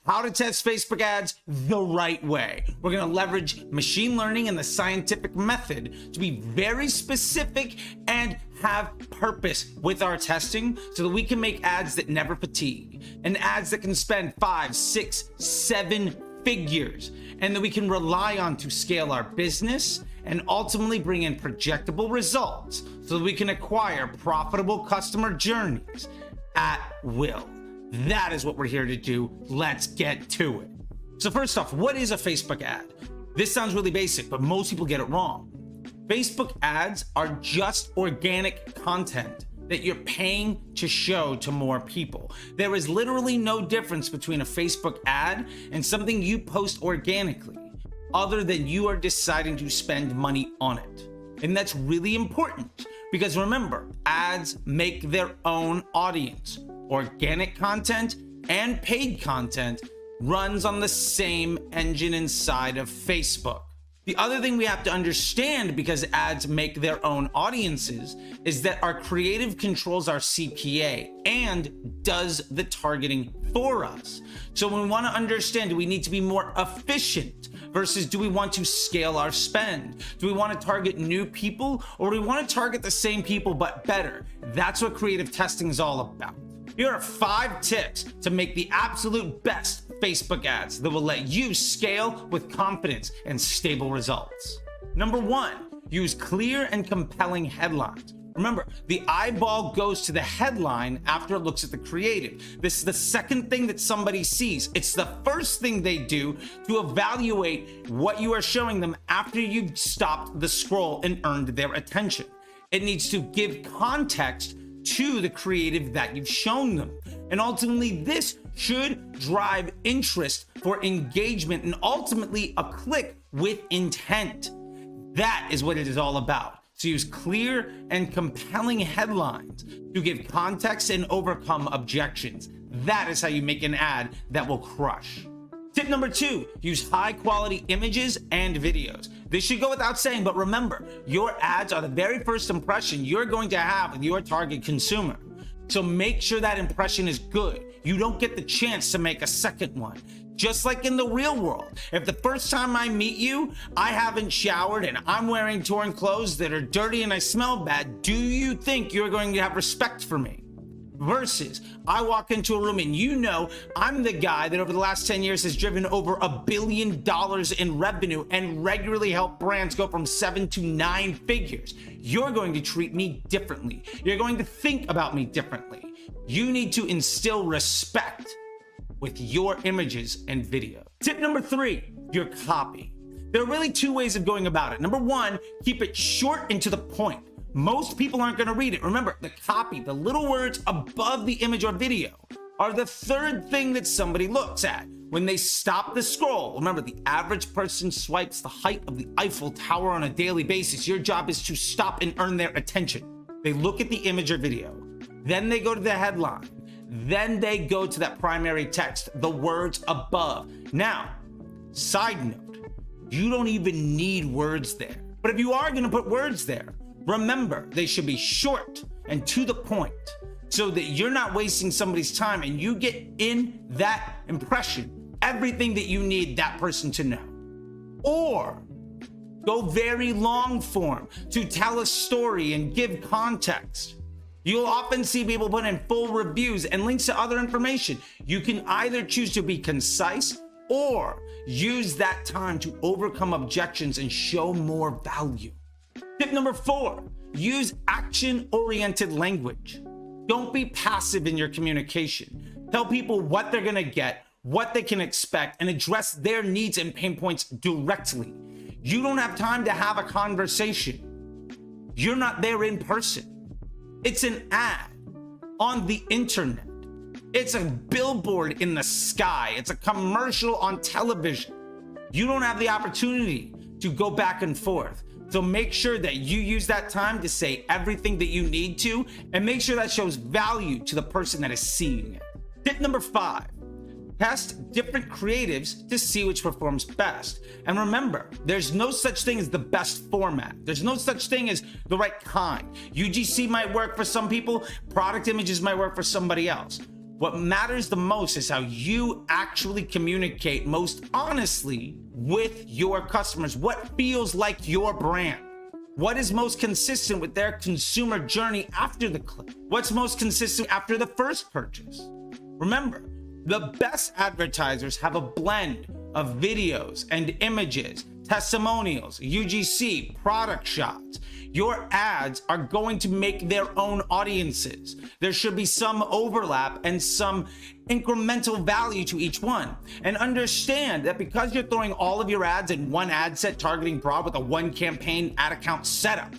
how to test Facebook ads the right way. We're gonna leverage machine learning and the scientific method to be very specific and have purpose with our testing so that we can make ads that never fatigue and ads that can spend 5, 6, 7 figures and that we can rely on to scale our business and ultimately bring in projectable results so that we can acquire profitable customer journeys at will. That is what we're here to do. Let's get to it. So first off, what is a Facebook ad? This sounds really basic, but most people get it wrong. Facebook ads are just organic content that you're paying to show to more people. There is literally no difference between a Facebook ad and something you post organically, other than you are deciding to spend money on it. And that's really important because remember, ads make their own audience. Organic content and paid content runs on the same engine inside of Facebook. The other thing we have to understand, because ads make their own audiences, is that our creative controls our CPA and does the targeting for us. So when we want to understand, do we need to be more efficient versus do we want to scale our spend? Do we want to target new people or do we want to target the same people but better? That's what creative testing is all about. Here are 5 tips to make the absolute best Facebook ads that will let you scale with confidence and stable results. Number 1, use clear and compelling headlines. Remember, the eyeball goes to the headline after it looks at the creative. This is the second thing that somebody sees. It's the first thing they do to evaluate what you are showing them after you've stopped the scroll and earned their attention. It needs to give context to the creative that you've shown them. And ultimately, this should drive interest for engagement and ultimately a click with intent. That is what it is all about. So use clear and compelling headlines to give context and overcome objections. That is how you make an ad that will crush. Tip number 2, use high quality images and videos. This should go without saying, but remember, your ads are the very first impression you're going to have with your target consumer. So make sure that impression is good. You don't get the chance to make a second one. Just like in the real world, if the first time I meet you, I haven't showered and I'm wearing torn clothes that are dirty and I smell bad, do you think you're going to have respect for me? Versus, I walk into a room and you know I'm the guy that over the last 10 years has driven over $1 billion in revenue and regularly helped brands go from 7 to 9 figures. You're going to treat me differently. You're going to think about me differently. You need to instill respect with your images and video. Tip number 3, your copy. There are really 2 ways of going about it. Number 1, keep it short and to the point. Most people aren't going to read it. Remember, the copy, the little words above the image or video, are the third thing that somebody looks at when they stop the scroll. Remember, the average person swipes the height of the Eiffel Tower on a daily basis. Your job is to stop and earn their attention. They look at the image or video, then they go to the headline, then they go to that primary text, the words above. Now, side note, you don't even need words there. But if you are going to put words there, remember, they should be short and to the point so that you're not wasting somebody's time and you get in that impression everything that you need that person to know. Or go very long form to tell a story and give context. You'll often see people put in full reviews and links to other information. You can either choose to be concise or use that time to overcome objections and show more value. Tip number 4, use action-oriented language. Don't be passive in your communication. Tell people what they're gonna get, what they can expect, and address their needs and pain points directly. You don't have time to have a conversation. You're not there in person. It's an ad on the internet. It's a billboard in the sky. It's a commercial on television. You don't have the opportunity to go back and forth. So make sure that you use that time to say everything that you need to, and make sure that shows value to the person that is seeing it. Tip number 5, test different creatives to see which performs best. And remember, there's no such thing as the best format. There's no such thing as the right kind. UGC might work for some people, product images might work for somebody else. What matters the most is how you actually communicate most honestly with your customers. What feels like your brand? What is most consistent with their consumer journey after the click? What's most consistent after the first purchase? Remember, the best advertisers have a blend of videos and images, testimonials, UGC, product shots. Your ads are going to make their own audiences. There should be some overlap and some incremental value to each one. And understand that because you're throwing all of your ads in one ad set targeting broad with a one campaign ad account setup,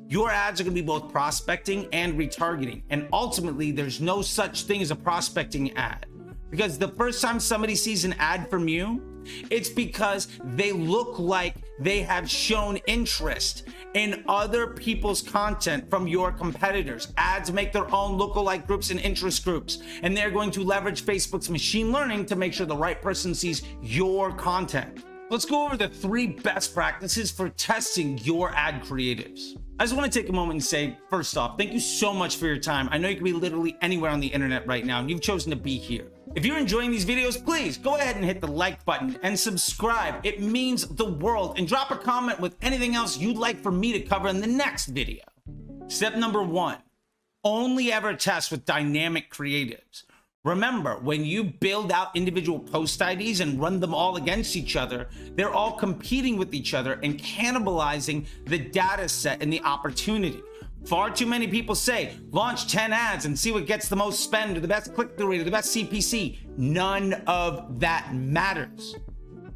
your ads are going to be both prospecting and retargeting. And ultimately, there's no such thing as a prospecting ad. Because the first time somebody sees an ad from you, it's because they look like they have shown interest in other people's content from your competitors. Ads make their own lookalike groups and interest groups, and they're going to leverage Facebook's machine learning to make sure the right person sees your content. Let's go over the 3 best practices for testing your ad creatives. I just want to take a moment and say, first off, thank you so much for your time. I know you can be literally anywhere on the internet right now, and you've chosen to be here. If you're enjoying these videos, please go ahead and hit the like button and subscribe. It means the world. And drop a comment with anything else you'd like for me to cover in the next video. Step number 1, only ever test with dynamic creatives. Remember, when you build out individual post IDs and run them all against each other, they're all competing with each other and cannibalizing the data set and the opportunity. Far too many people say, launch 10 ads and see what gets the most spend or the best click-through rate or the best CPC. None of that matters.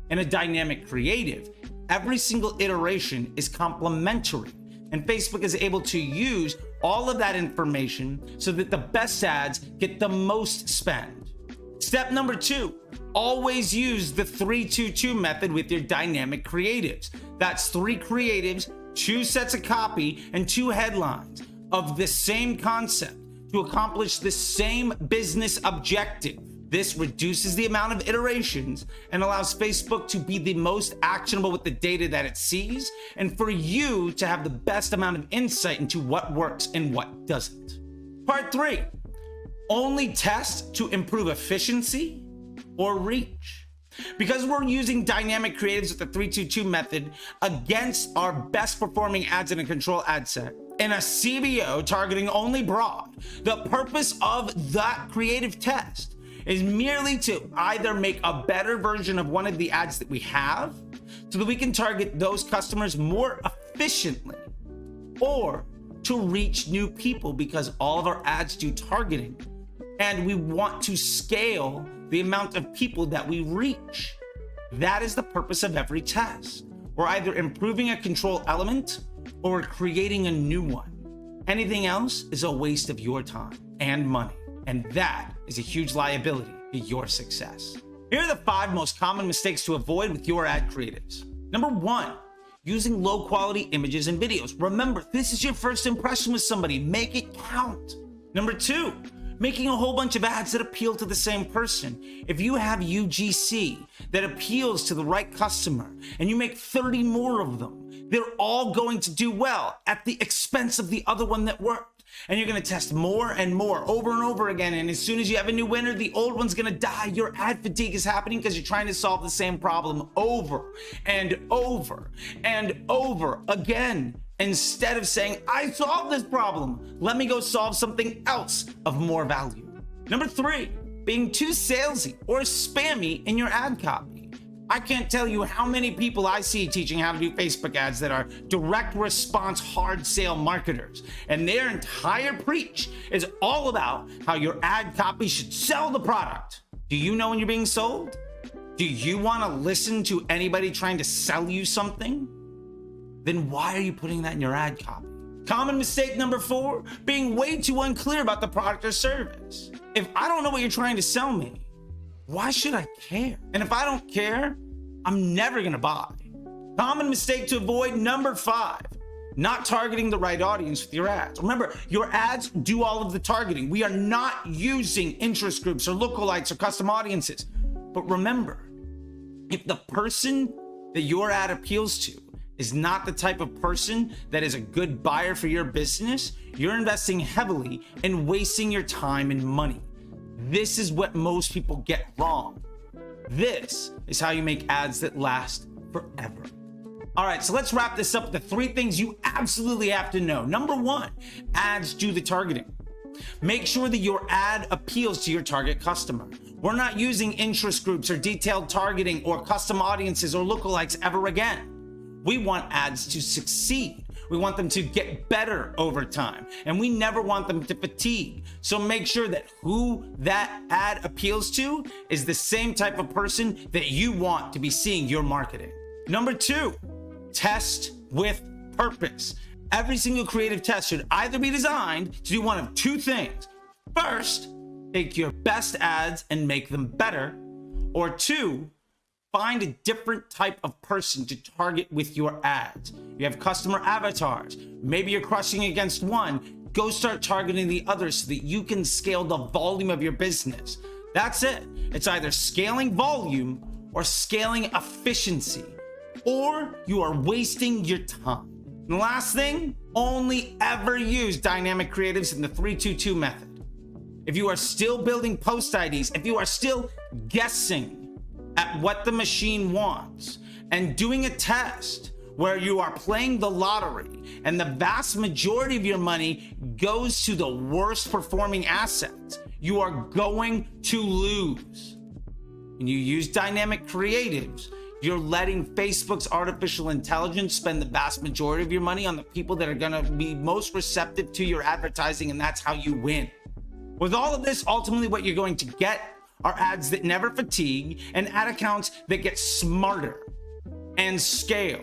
In a dynamic creative, every single iteration is complementary, and Facebook is able to use all of that information so that the best ads get the most spend. Step number 2, always use the 3-2-2 method with your dynamic creatives. That's 3 creatives, 2 sets of copy, and 2 headlines of the same concept to accomplish the same business objective. This reduces the amount of iterations and allows Facebook to be the most actionable with the data that it sees, and for you to have the best amount of insight into what works and what doesn't. Part 3, only test to improve efficiency or reach. Because we're using dynamic creatives with the 3-2-2 method against our best performing ads in a control ad set in a CBO targeting only broad, the purpose of that creative test is merely to either make a better version of one of the ads that we have so that we can target those customers more efficiently, or to reach new people because all of our ads do targeting and we want to scale the amount of people that we reach. That is the purpose of every test. We're either improving a control element or we're creating a new one. Anything else is a waste of your time and money, and that is a huge liability to your success. Here are the 5 most common mistakes to avoid with your ad creatives. Number 1, using low quality images and videos. Remember, this is your first impression with somebody. Make it count. Number 2, making a whole bunch of ads that appeal to the same person. If you have UGC that appeals to the right customer and you make 30 more of them, they're all going to do well at the expense of the other one that worked. And you're going to test more and more over and over again. And as soon as you have a new winner, the old one's going to die. Your ad fatigue is happening because you're trying to solve the same problem over and over and over again. Instead of saying, I solved this problem, let me go solve something else of more value. Number 3, being too salesy or spammy in your ad copy. I can't tell you how many people I see teaching how to do Facebook ads that are direct response hard sale marketers, and their entire preach is all about how your ad copy should sell the product. Do you know when you're being sold? Do you want to listen to anybody trying to sell you something? Then why are you putting that in your ad copy? Common mistake number 4, being way too unclear about the product or service. If I don't know what you're trying to sell me, why should I care? And if I don't care, I'm never gonna buy. Common mistake to avoid number 5, not targeting the right audience with your ads. Remember, your ads do all of the targeting. We are not using interest groups or lookalikes or custom audiences. But remember, if the person that your ad appeals to is not the type of person that is a good buyer for your business, you're investing heavily and wasting your time and money. this is what most people get wrong. This is how you make ads that last forever. All right, so let's wrap this up with the 3 things you absolutely have to know. Number 1, ads do the targeting. Make sure that your ad appeals to your target customer. We're not using interest groups or detailed targeting or custom audiences or lookalikes ever again. We want ads to succeed. We want them to get better over time, and we never want them to fatigue. So make sure that who that ad appeals to is the same type of person that you want to be seeing your marketing. Number 2, test with purpose. Every single creative test should either be designed to do one of 2 things. First, take your best ads and make them better. Or 2, find a different type of person to target with your ads. You have customer avatars. Maybe you're crushing against one. Go start targeting the others so that you can scale the volume of your business. That's it. It's either scaling volume or scaling efficiency, or you are wasting your time. And the last thing, only ever use dynamic creatives in the 3-2-2 method. If you are still building post IDs, if you are still guessing at what the machine wants and doing a test where you are playing the lottery and the vast majority of your money goes to the worst performing assets, you are going to lose. When you use dynamic creatives, you're letting Facebook's artificial intelligence spend the vast majority of your money on the people that are gonna be most receptive to your advertising, and that's how you win. With all of this, ultimately what you're going to get are ads that never fatigue and ad accounts that get smarter and scale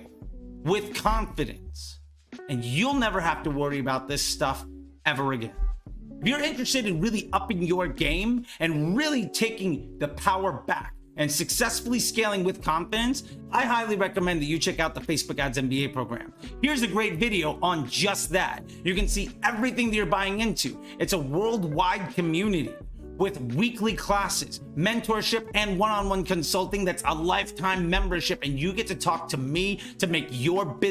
with confidence. And you'll never have to worry about this stuff ever again. If you're interested in really upping your game and really taking the power back and successfully scaling with confidence, I highly recommend that you check out the Facebook Ads MBA program. Here's a great video on just that. You can see everything that you're buying into. It's a worldwide community with weekly classes, mentorship, and one-on-one consulting that's a lifetime membership, and you get to talk to me to make your business